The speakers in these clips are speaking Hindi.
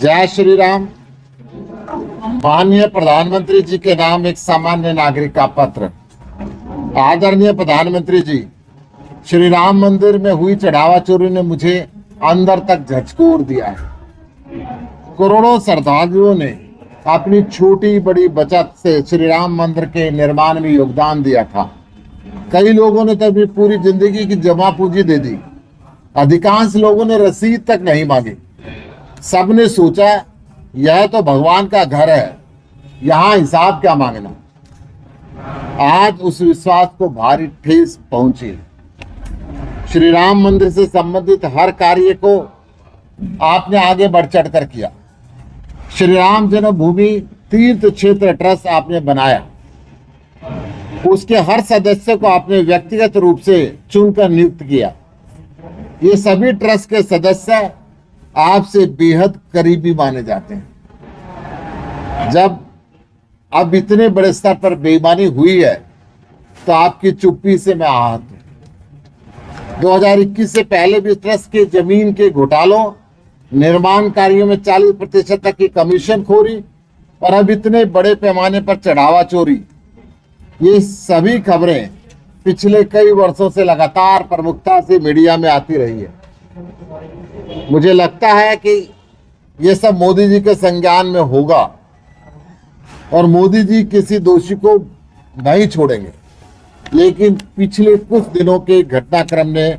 जय श्री राम। माननीय प्रधानमंत्री जी के नाम एक सामान्य नागरिक का पत्र। आदरणीय प्रधानमंत्री जी, श्री राम मंदिर में हुई चढ़ावा चोरी ने मुझे अंदर तक झकझोर दिया है। करोड़ों श्रद्धालुओं ने अपनी छोटी बड़ी बचत से श्री राम मंदिर के निर्माण में योगदान दिया था। कई लोगों ने तो अपनी पूरी जिंदगी की जमा पूंजी दे दी। अधिकांश लोगों ने रसीद तक नहीं मांगी। सबने सोचा यह तो भगवान का घर है, यहाँ हिसाब क्या मांगना। आज उस विश्वास को भारी ठेस पहुंची। श्री राम मंदिर से संबंधित हर कार्य को आपने आगे बढ़ चढ़ कर किया। श्री राम जन्मभूमि तीर्थ क्षेत्र ट्रस्ट आपने बनाया। उसके हर सदस्य को आपने व्यक्तिगत रूप से चुनकर नियुक्त किया। ये सभी ट्रस्ट के सदस्य आपसे बेहद करीबी माने जाते हैं। जब अब इतने बड़े स्तर पर बेईमानी हुई है तो आपकी चुप्पी से मैं आहत हूं। 2021 से पहले भी ट्रस्ट के जमीन के घोटालों, निर्माण कार्यों में 40% तक की कमीशन खोरी और अब इतने बड़े पैमाने पर चढ़ावा चोरी, ये सभी खबरें पिछले कई वर्षों से लगातार प्रमुखता से मीडिया में आती रही है। मुझे लगता है कि ये सब मोदी जी के संज्ञान में होगा और मोदी जी किसी दोषी को नहीं छोड़ेंगे। लेकिन पिछले कुछ दिनों के घटनाक्रम ने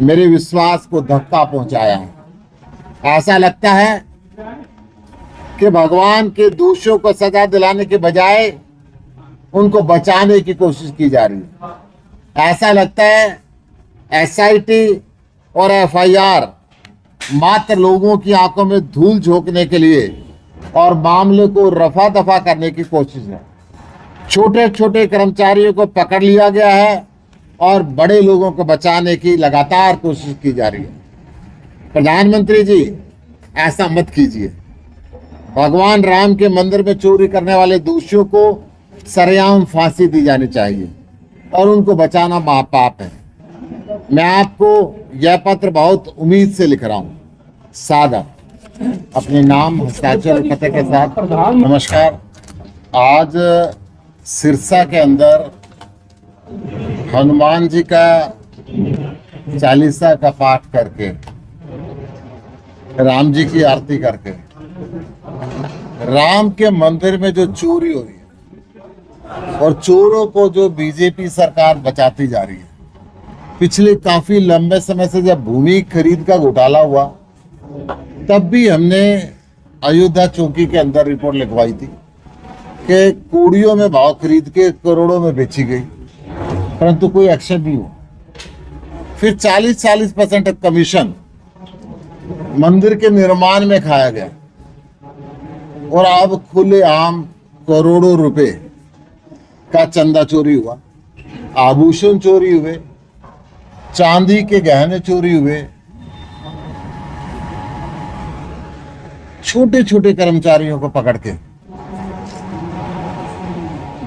मेरे विश्वास को धक्का पहुंचाया है। ऐसा लगता है कि भगवान के दोषियों को सजा दिलाने के बजाय उनको बचाने की कोशिश की जा रही है। ऐसा लगता है एसआईटी और एफआईआर मात्र लोगों की आंखों में धूल झोंकने के लिए और मामले को रफा दफा करने की कोशिश है। छोटे छोटे कर्मचारियों को पकड़ लिया गया है और बड़े लोगों को बचाने की लगातार कोशिश की जा रही है। प्रधानमंत्री जी, ऐसा मत कीजिए। भगवान राम के मंदिर में चोरी करने वाले दोषियों को सरेआम फांसी दी जानी चाहिए और उनको बचाना महापाप है। मैं आपको यह पत्र बहुत उम्मीद से लिख रहा हूं। सादा, अपने नाम, हस्ताक्षर और पते के साथ। नमस्कार। आज सिरसा के अंदर हनुमान जी का चालीसा का पाठ करके, राम जी की आरती करके, राम के मंदिर में जो चोरी हो रही है और चोरों को जो बीजेपी सरकार बचाती जा रही है। पिछले काफी लंबे समय से जब भूमि खरीद का घोटाला हुआ तब भी हमने अयोध्या चौकी के अंदर रिपोर्ट लिखवाई थी कि कूड़ियों में भाव खरीद के करोड़ों में बेची गई, परंतु कोई एक्शन नहीं हुआ। फिर 40% कमीशन मंदिर के निर्माण में खाया गया और अब खुलेआम करोड़ों रुपए का चंदा चोरी हुआ, आभूषण चोरी हुए, चांदी के गहने चोरी हुए, छोटे छोटे कर्मचारियों को पकड़ के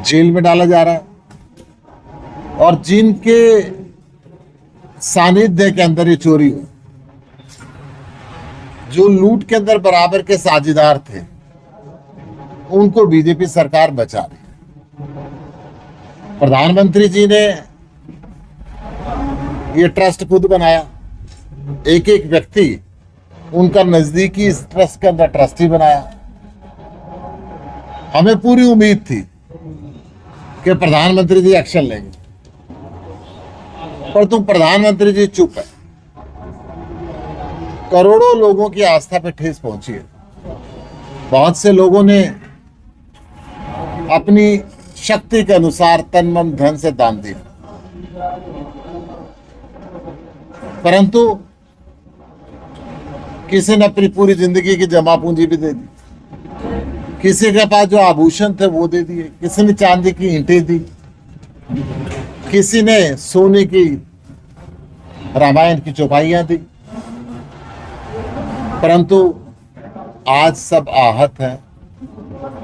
जेल में डाला जा रहा है और जिनके सानिध्य के अंदर ये चोरी हुई, जो लूट के अंदर बराबर के साझेदार थे, उनको बीजेपी सरकार बचा रही है। प्रधानमंत्री जी ने ये ट्रस्ट खुद बनाया। एक एक व्यक्ति उनका नजदीकी इस ट्रस्ट के अंदर ट्रस्टी बनाया। हमें पूरी उम्मीद थी कि प्रधानमंत्री जी एक्शन लेंगे, पर तुम प्रधानमंत्री जी चुप है। करोड़ों लोगों की आस्था पे ठेस पहुंची है। बहुत से लोगों ने अपनी शक्ति के अनुसार तन मन धन से दान दिया, परंतु किसी ने अपनी पूरी जिंदगी की जमा पूंजी भी दे दी। किसी के पास जो आभूषण थे वो दे दिए, किसी ने चांदी की ईंटें दी, किसी ने सोने की रामायण की चौपाइयां दी, परंतु आज सब आहत हैं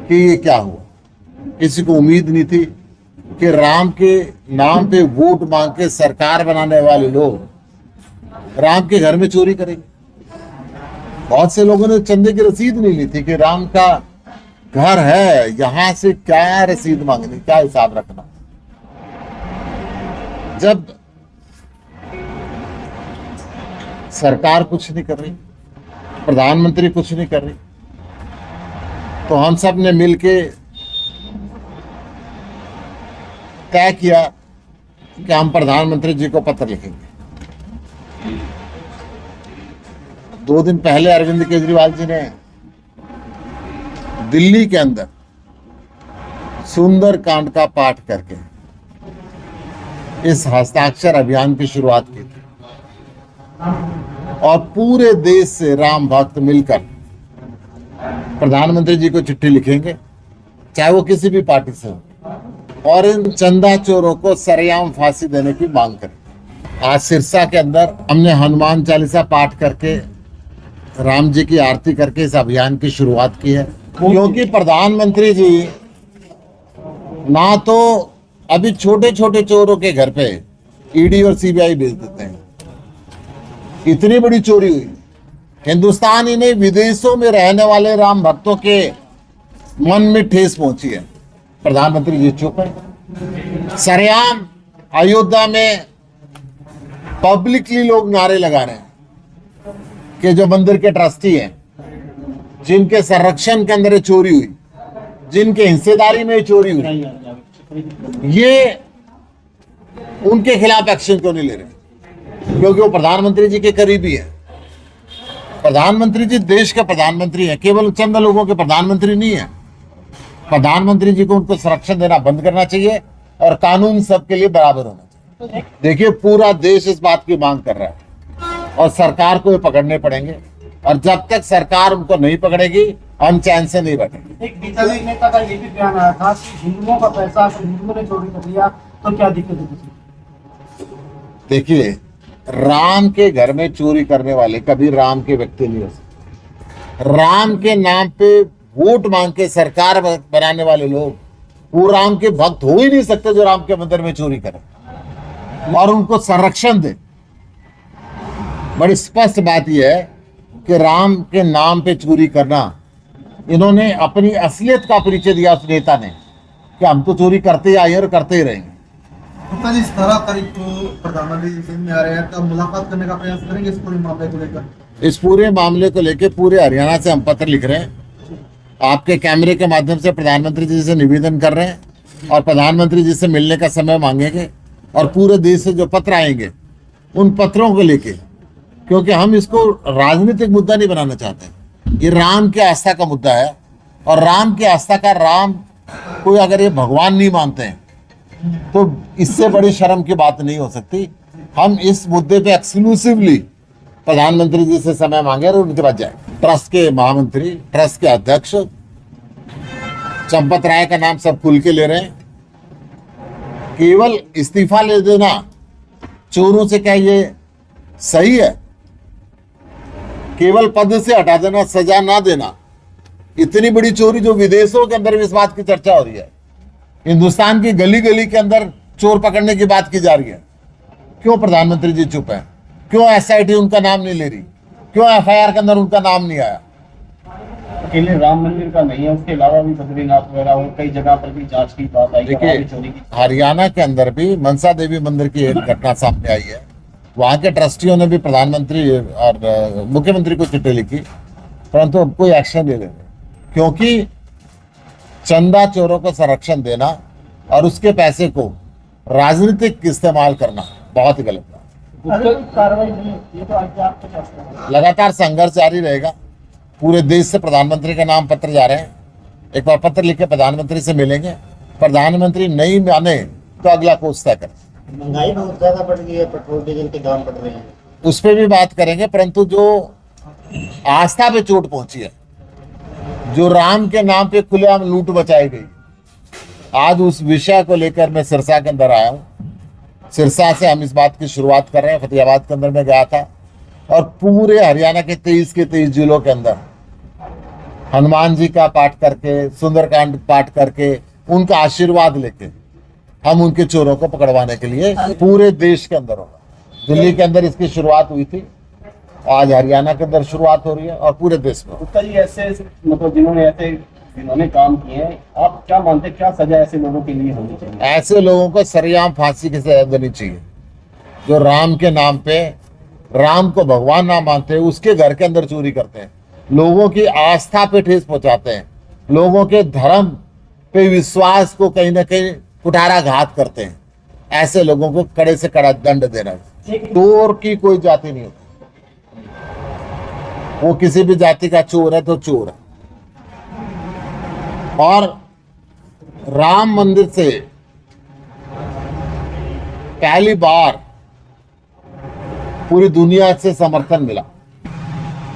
कि ये क्या हुआ। किसी को उम्मीद नहीं थी कि राम के नाम पे वोट मांग के सरकार बनाने वाले लोग राम के घर में चोरी करेंगे। बहुत से लोगों ने चंदे की रसीद नहीं ली थी कि राम का घर है, यहां से क्या रसीद मांगनी, क्या हिसाब रखना। जब सरकार कुछ नहीं कर रही, प्रधानमंत्री कुछ नहीं कर रही, तो हम सब ने मिलके तय किया कि हम प्रधानमंत्री जी को पत्र लिखेंगे। 2 दिन पहले अरविंद केजरीवाल जी ने दिल्ली के अंदर सुंदरकांड का पाठ करके इस हस्ताक्षर अभियान की शुरुआत की थी और पूरे देश से राम भक्त मिलकर प्रधानमंत्री जी को चिट्ठी लिखेंगे, चाहे वो किसी भी पार्टी से हो, और इन चंदा चोरों को सरेआम फांसी देने की मांग करें। आज सिरसा के अंदर हमने हनुमान चालीसा पाठ करके, राम जी की आरती करके इस अभियान की शुरुआत की है, क्योंकि प्रधानमंत्री जी ना तो अभी छोटे छोटे चोरों के घर पे ईडी और सीबीआई भेज देते हैं। इतनी बड़ी चोरी हुई, हिंदुस्तान ही नहीं विदेशों में रहने वाले राम भक्तों के मन में ठेस पहुंची है। प्रधानमंत्री जी चुप है। सरेआम अयोध्या में पब्लिकली लोग नारे लगा रहे हैं कि जो मंदिर के ट्रस्टी हैं, जिनके संरक्षण के अंदर ये चोरी हुई, जिनके हिस्सेदारी में चोरी हुई, ये उनके खिलाफ एक्शन क्यों नहीं ले रहे? क्योंकि वो प्रधानमंत्री जी के करीबी है। प्रधानमंत्री जी देश के प्रधानमंत्री हैं, केवल चंद लोगों के प्रधानमंत्री नहीं है। प्रधानमंत्री जी को उनको संरक्षण देना बंद करना चाहिए और कानून सबके लिए बराबर होना चाहिए। देखिए, पूरा देश इस बात की मांग कर रहा है और सरकार को ये पकड़ने पड़ेंगे, और जब तक सरकार उनको नहीं पकड़ेगी हम चैन से नहीं बैठेंगे। एक बीजेपी नेता का ये भी बयान आया था कि हिंदुओं का पैसा हिंदुओं ने चोरी कर लिया तो क्या दिक्कत है? देखिए, राम के घर में चोरी करने वाले कभी राम के व्यक्ति नहीं हो सकते। राम के नाम पे वोट मांग के सरकार बनाने वाले लोग वो राम के भक्त हो ही नहीं सकते जो राम के मंदिर में चोरी करें और उनको संरक्षण दे। बड़ी स्पष्ट बात यह है कि राम के नाम पे चोरी करना, इन्होंने अपनी असलियत का परिचय दिया उस नेता ने कि हम तो चोरी करते आए और करते ही रहेंगे। गुप्ता जी, 17 तारीख को प्रधानमंत्री जी में आ रहे हैं, तब मुलाकात करने का प्रयास करेंगे इस पूरे मामले को लेकर? इस पूरे मामले को लेकर पूरे हरियाणा से हम पत्र लिख रहे हैं, आपके कैमरे के माध्यम से प्रधानमंत्री जी से निवेदन कर रहे हैं और प्रधानमंत्री जी से मिलने का समय मांगेंगे, और पूरे देश से जो पत्र आएंगे उन पत्रों को लेके, क्योंकि हम इसको राजनीतिक मुद्दा नहीं बनाना चाहते। ये राम की आस्था का मुद्दा है और राम की आस्था का, राम कोई अगर ये भगवान नहीं मानते हैं तो इससे बड़ी शर्म की बात नहीं हो सकती। हम इस मुद्दे पे एक्सक्लूसिवली प्रधानमंत्री जी से समय मांगे और उनके पास जाए। ट्रस्ट के महामंत्री, ट्रस्ट के अध्यक्ष चंपत राय का नाम सब खुल के ले रहे हैं। केवल इस्तीफा ले देना चोरों से क्या ये सही है? केवल पद से हटा देना, सजा ना देना, इतनी बड़ी चोरी जो विदेशों के अंदर भी इस बात की चर्चा हो रही है, हिंदुस्तान की गली गली के अंदर चोर पकड़ने की बात की जा रही है, क्यों प्रधानमंत्री जी चुप है? क्यों एसआईटी उनका नाम नहीं ले रही? क्यों एफआईआर के अंदर उनका नाम नहीं आया? अकेले राम मंदिर का नहीं है, उसके अलावा भी बद्रीनाथ वगैरह और कई जगह पर भी जांच की बात आई। देखिए, हरियाणा के अंदर भी मनसा देवी मंदिर की एक घटना सामने आई है। वहां के ट्रस्टियों ने भी प्रधानमंत्री और मुख्यमंत्री को चिट्ठी लिखी, परंतु अब कोई एक्शन नहीं ले रहे, क्योंकि चंदा चोरों को संरक्षण देना और उसके पैसे को राजनीतिक इस्तेमाल करना बहुत ही गलत है। कार्रवाई नहीं होती तो आगे आप क्या करेंगे? लगातार संघर्ष जारी रहेगा। पूरे देश से प्रधानमंत्री के नाम पत्र जा रहे हैं। एक बार पत्र लिख के प्रधानमंत्री से मिलेंगे, प्रधानमंत्री नहीं माने तो अगला कोर्स तय करें। महंगाई बहुत ज्यादा बढ़ गई है, पेट्रोल डीजल के दाम बढ़ रहे हैं, उस पर भी बात करेंगे, परंतु जो आस्था पे चोट पहुंची है, जो राम के नाम पे खुलेआम लूट मचाई गई, आज उस विषय को लेकर मैं सिरसा के अंदर आया हूं। सिरसा से हम इस बात की शुरुआत कर रहे हैं। फतेहाबाद के अंदर मैं गया था और पूरे हरियाणा के 23 के 23 जिलों के अंदर हनुमान जी का पाठ करके, सुंदरकांड पाठ करके, उनका आशीर्वाद लेके हम उनके चोरों को पकड़वाने के लिए पूरे देश के अंदर होगा। दिल्ली के अंदर इसकी शुरुआत हुई थी आज हरियाणा के अंदर शुरुआत हो रही है और पूरे देश में। गुप्ता जी, ऐसे मतलब जिन्होंने काम किए हैं, आप क्या मानते हैं क्या सजा ऐसे लोगों के लिए होनी चाहिए? ऐसे लोगों को सरेआम फांसी की सजा देनी चाहिए। जो राम के नाम पे, राम को भगवान ना मानते, उसके घर के अंदर चोरी करते हैं, लोगों की आस्था पे ठेस पहुंचाते हैं, लोगों के धर्म पे विश्वास को कहीं ना कहीं कुठाराघात करते हैं, ऐसे लोगों को कड़े से कड़ा दंड देना। चोर की कोई जाति नहीं होती, वो किसी भी जाति का चोर है तो चोर है। और राम मंदिर से पहली बार पूरी दुनिया से समर्थन मिला।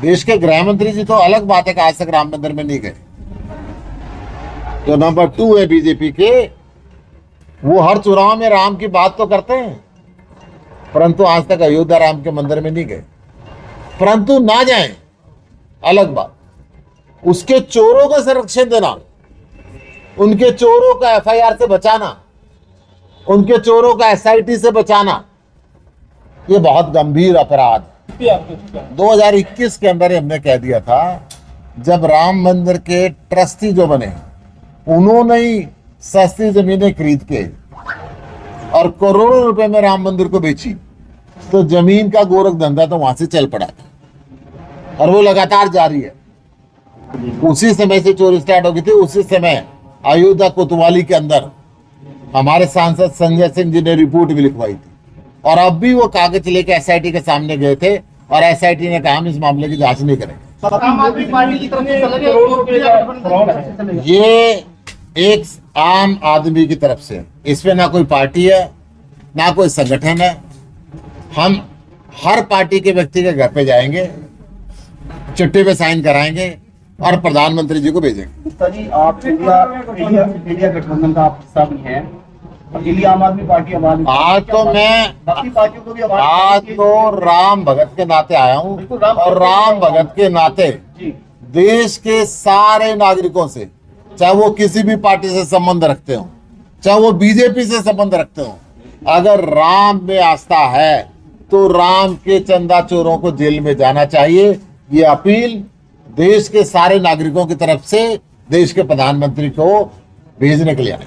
देश के गृह मंत्री जी तो अलग बात है कि आज तक राम मंदिर में नहीं गए। जो नंबर 2 है बीजेपी के, वो हर चुनाव में राम की बात तो करते हैं, परंतु आज तक अयोध्या राम के मंदिर में नहीं गए। परंतु ना जाएं, अलग बात। उसके चोरों का संरक्षण देना, उनके चोरों का एफआईआर से बचाना, उनके चोरों का एसआईटी से बचाना, ये बहुत गंभीर अपराध। 2021 के अंदर हमने कह दिया था, जब राम मंदिर के ट्रस्टी जो बने, उन्होंने ही सस्ती जमीनें खरीद के और करोड़ों रुपए में राम मंदिर को बेची, तो जमीन का गोरख धंधा तो वहां से चल पड़ा और वो लगातार जारी है। उसी समय से चोरी स्टार्ट हो गई थी। उसी समय अयोध्या कोतवाली के अंदर हमारे सांसद संजय सिंह जी ने रिपोर्ट भी लिखवाई थी, और अब भी वो कागज लेके एसआईटी के सामने गए थे और एसआईटी ने कहा हम इस मामले की जांच नहीं करेंगे। आम आदमी पार्टी की तरफ से चला गया, गठबंधन ये एक आम आदमी की तरफ से, इसमें ना कोई पार्टी है ना कोई संगठन है। हम हर पार्टी के व्यक्ति के घर पे जाएंगे, चिट्ठी पे साइन कराएंगे और प्रधानमंत्री जी को भेजेंगे। गुप्ता जी, आप इंडिया गठबंधन का आप हिस्सा भी हैं, अकेली आम आदमी पार्टी आज तो मैं बाकी पार्टियों को भी आज तो राम भगत के नाते आया हूँ, और राम भगत के नाते देश के सारे नागरिकों से, चाहे वो किसी भी पार्टी से संबंध रखते हो, चाहे वो बीजेपी से संबंध रखते हो, अगर राम में आस्था है तो राम के चंदा चोरों को जेल में जाना चाहिए। ये अपील देश के सारे नागरिकों की तरफ से देश के प्रधानमंत्री को भेजने के लिए आए।